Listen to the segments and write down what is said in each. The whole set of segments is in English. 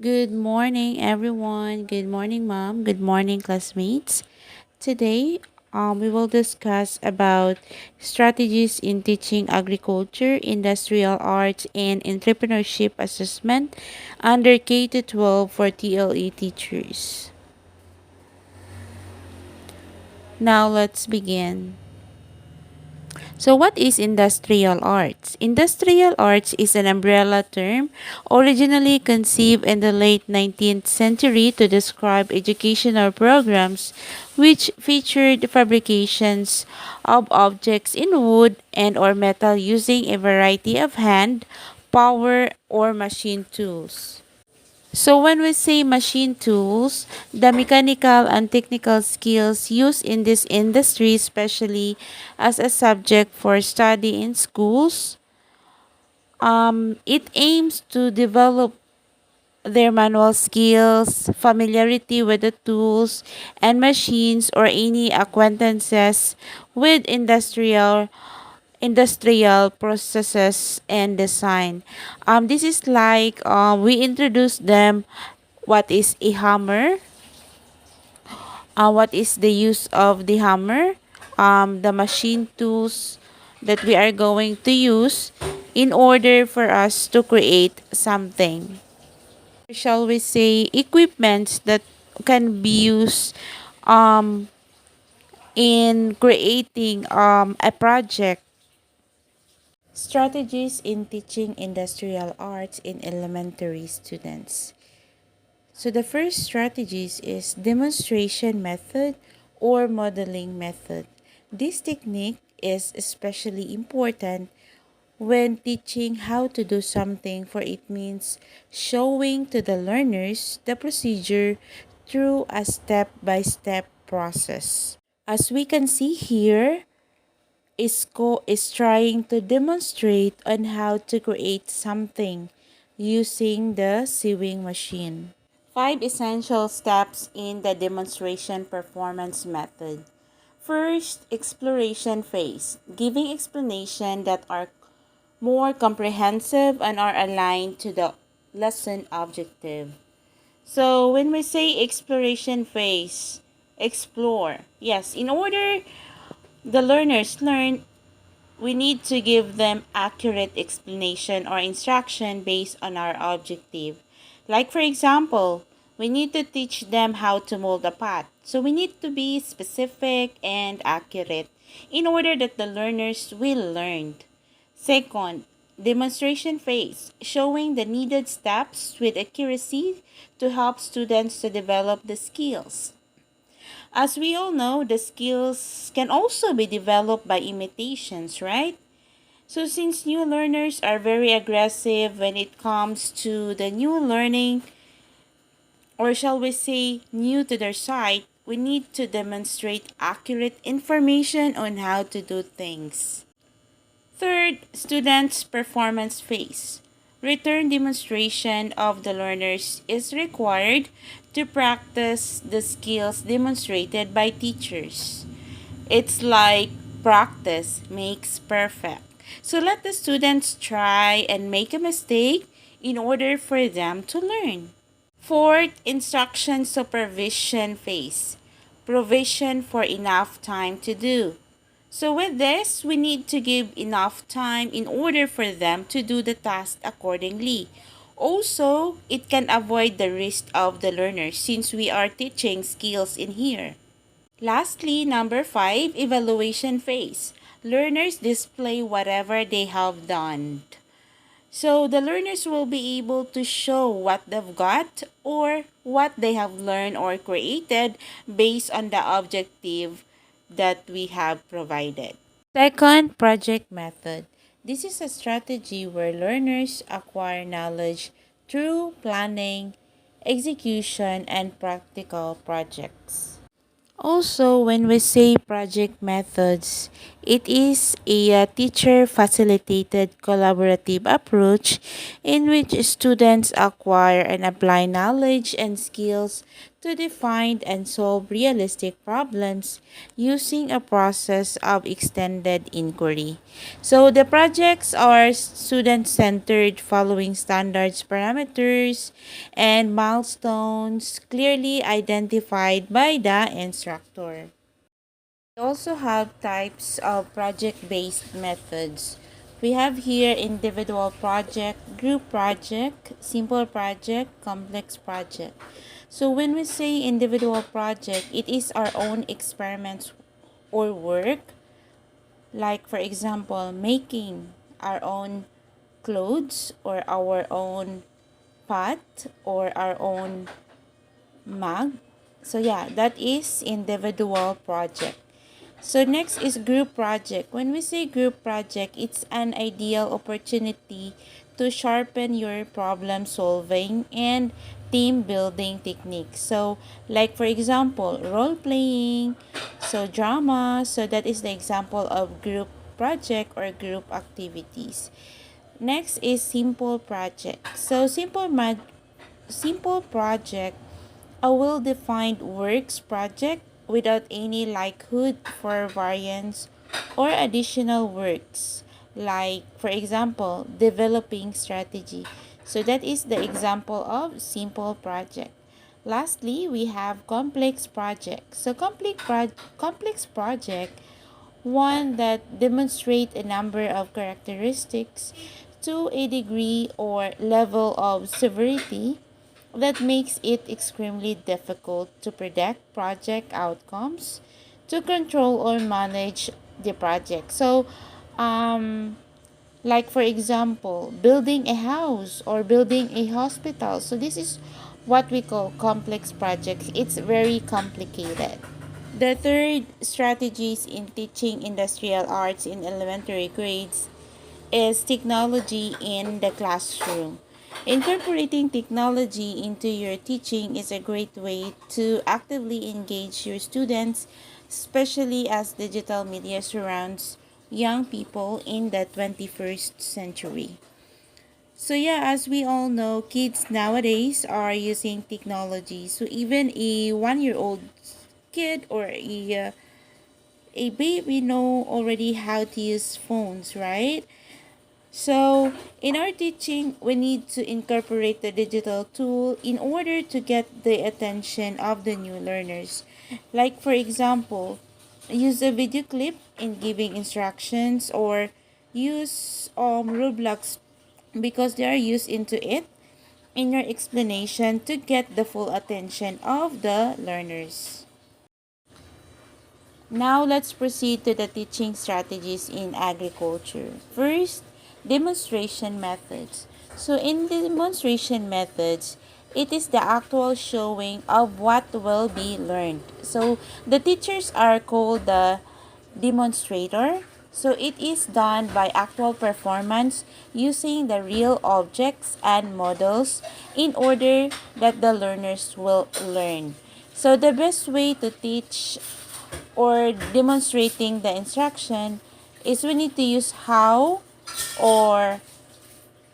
Good morning, everyone. Good morning, Mom. Good morning, classmates. Today, we will discuss about strategies in teaching agriculture, industrial arts, and entrepreneurship assessment under K to 12 for TLE teachers. Now, let's begin. So, what is industrial arts? Industrial arts is an umbrella term originally conceived in the late 19th century to describe educational programs which featured fabrications of objects in wood and or metal using a variety of hand, power, or machine tools. So when we say machine tools, the mechanical and technical skills used in this industry, especially as a subject for study in schools, it aims to develop their manual skills, familiarity with the tools and machines, or any acquaintances with industrial processes and design. This is like we introduce them what is a hammer, what is the use of the hammer, the machine tools that we are going to use in order for us to create something. Shall we say equipments that can be used um, in creating a project. Strategies in teaching industrial arts in elementary students. So the first strategies is demonstration method or modeling method. This technique is especially important when teaching how to do something, for it means showing to the learners the procedure through a step-by-step process. As we can see here, ISCO is trying to demonstrate on how to create something using the sewing machine. 5 essential steps in the demonstration performance method. First, exploration phase, giving explanation that are more comprehensive and are aligned to the lesson objective. So, when we say exploration phase, explore. Yes, in order the learners learn, we need to give them accurate explanation or instruction based on our objective. Like for example, we need to teach them how to mold a pot. So we need to be specific and accurate in order that the learners will learn. Second, demonstration phase, showing the needed steps with accuracy to help students to develop the skills. As we all know, the skills can also be developed by imitations, right? So, since new learners are very aggressive when it comes to the new learning, or shall we say, new to their site, we need to demonstrate accurate information on how to do things. Third, students' performance phase. Return demonstration of the learners is required to practice the skills demonstrated by teachers. It's like practice makes perfect. So let the students try and make a mistake in order for them to learn. Fourth, instruction supervision phase. Provision for enough time to do. So with this, we need to give enough time in order for them to do the task accordingly. Also, it can avoid the risk of the learner since we are teaching skills in here. Lastly, number 5, evaluation phase. Learners display whatever they have done. So the learners will be able to show what they've got or what they have learned or created based on the objective that we have provided. Second, project method. This is a strategy where learners acquire knowledge through planning, execution, and practical projects. Also, when we say project methods, it is a teacher facilitated collaborative approach in which students acquire and apply knowledge and skills to define and solve realistic problems using a process of extended inquiry. So the projects are student centered, following standards, parameters, and milestones clearly identified by the instructor. We also have types of project-based methods. We have here individual project, group project, simple project, complex project. So when we say individual project, it is our own experiments or work, like for example, making our own clothes or our own pot or our own mug. So yeah, that is individual project. So next is group project. When we say group project, it's an ideal opportunity to sharpen your problem solving and team building techniques. So like for example, role playing, so drama, so that is the example of group project or group activities. Next is simple project. So simple project, a well-defined works project without any likelihood for variance or additional works, like for example developing strategy. So that is the example of simple project. Lastly, we have complex project. So complex project, one that demonstrate a number of characteristics to a degree or level of severity that makes it extremely difficult to predict project outcomes, to control or manage the project. So, like for example, building a house or building a hospital. So, this is what we call complex projects. It's very complicated. The third strategies in teaching industrial arts in elementary grades is technology in the classroom. Incorporating technology into your teaching is a great way to actively engage your students, especially as digital media surrounds young people in the 21st century. So, yeah, as we all know, kids nowadays are using technology. So, even a 1 year old kid or a baby know already how to use phones, right? So, in our teaching, we need to incorporate the digital tool in order to get the attention of the new learners. Like, for example, use a video clip in giving instructions or use Roblox because they are used into it in your explanation to get the full attention of the learners. Now let's proceed to the teaching strategies in agriculture. First, demonstration methods. So in the demonstration methods, it is the actual showing of what will be learned. So the teachers are called the demonstrator. So it is done by actual performance using the real objects and models in order that the learners will learn. So the best way to teach or demonstrating the instruction is we need to use how or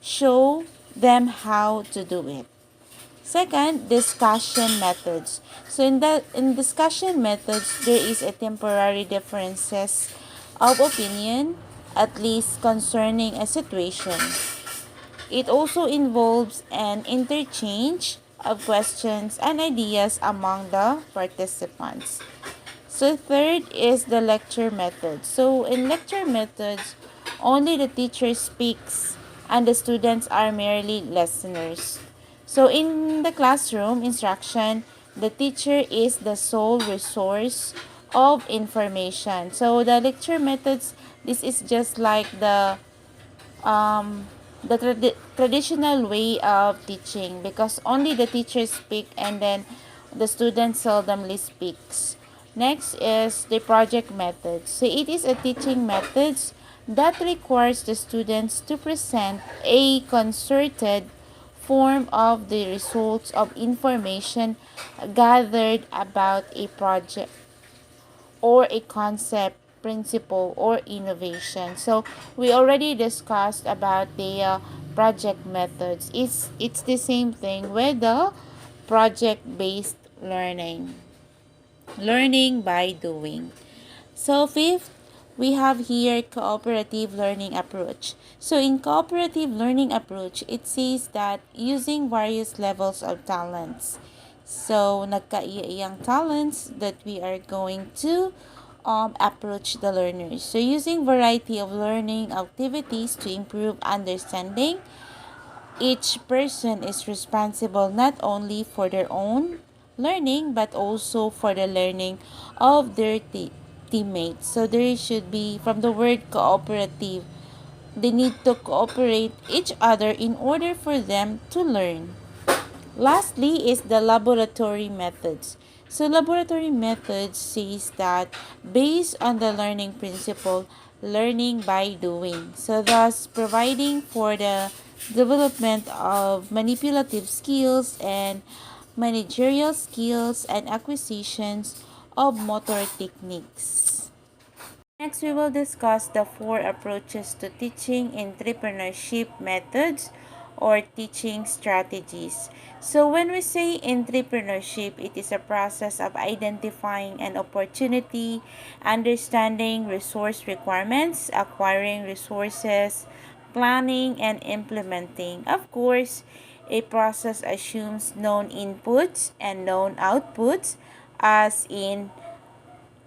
show them how to do it. Second, discussion methods. So in discussion methods, there is a temporary differences of opinion, at least concerning a situation. It also involves an interchange of questions and ideas among the participants. So third is the lecture method. So in lecture methods, only the teacher speaks and the students are merely listeners. So in the classroom instruction, the teacher is the sole resource of information. So the lecture methods, this is just like um, the traditional way of teaching because only the teachers speak and then the student seldomly speaks. Next is the project method. So it is a teaching methods that requires the students to present a concerted form of the results of information gathered about a project or a concept, principle, or innovation. So we already discussed about the project methods. It's the same thing with the project based learning. Learning by doing. So fifth, we have here cooperative learning approach. So in cooperative learning approach, it says that using various levels of talents. So nagkaiiyang talents that we are going to approach the learners. So using variety of learning activities to improve understanding, each person is responsible not only for their own learning but also for the learning of their teammates. So there should be, from the word cooperative, they need to cooperate each other in order for them to learn. Lastly is the laboratory methods. So laboratory methods says that based on the learning principle, learning by doing. So thus providing for the development of manipulative skills and managerial skills and acquisitions of motor techniques. Next, we will discuss the four approaches to teaching entrepreneurship methods or teaching strategies. So, when we say entrepreneurship, it is a process of identifying an opportunity, understanding resource requirements, acquiring resources, planning, and implementing. Of course, a process assumes known inputs and known outputs, as in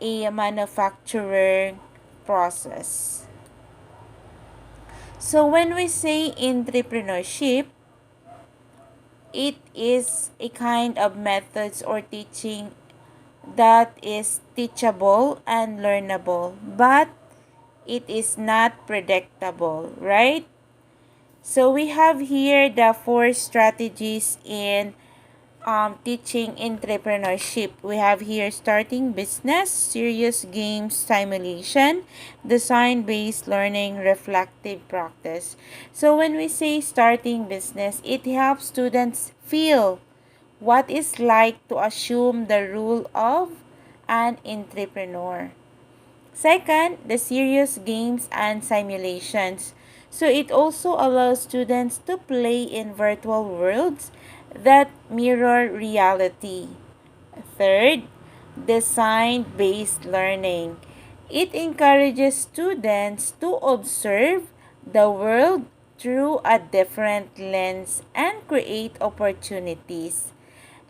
a manufacturer process. So when we say entrepreneurship, it is a kind of methods or teaching that is teachable and learnable, but it is not predictable, right? So we have here the four strategies in teaching entrepreneurship. We have here starting business, serious games, simulation, design-based learning, reflective practice. So when we say starting business, it helps students feel what it's like to assume the role of an entrepreneur. Second, the serious games and simulations. So it also allows students to play in virtual worlds that mirror reality. Third, design-based learning. It encourages students to observe the world through a different lens and create opportunities.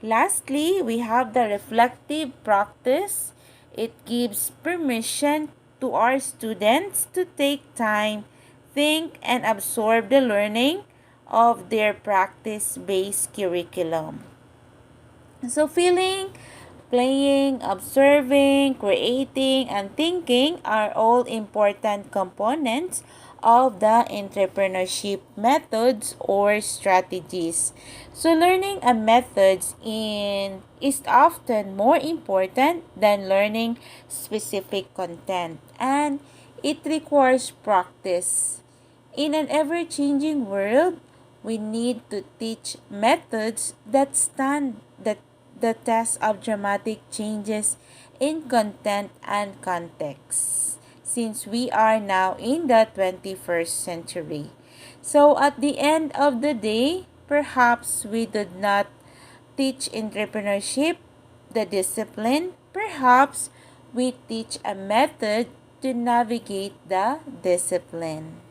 Lastly, we have the reflective practice. It gives permission to our students to take time, think, and absorb the learning of their practice-based curriculum. So feeling, playing, observing, creating, and thinking are all important components of the entrepreneurship methods or strategies. So learning a methods in is often more important than learning specific content, and it requires practice. In an ever-changing world, we need to teach methods that stand the test of dramatic changes in content and context, since we are now in the 21st century. So at the end of the day, perhaps we did not teach entrepreneurship, the discipline. Perhaps we teach a method to navigate the discipline.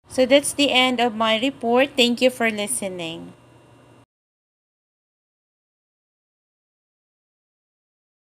So that's the end of my report. Thank you for listening.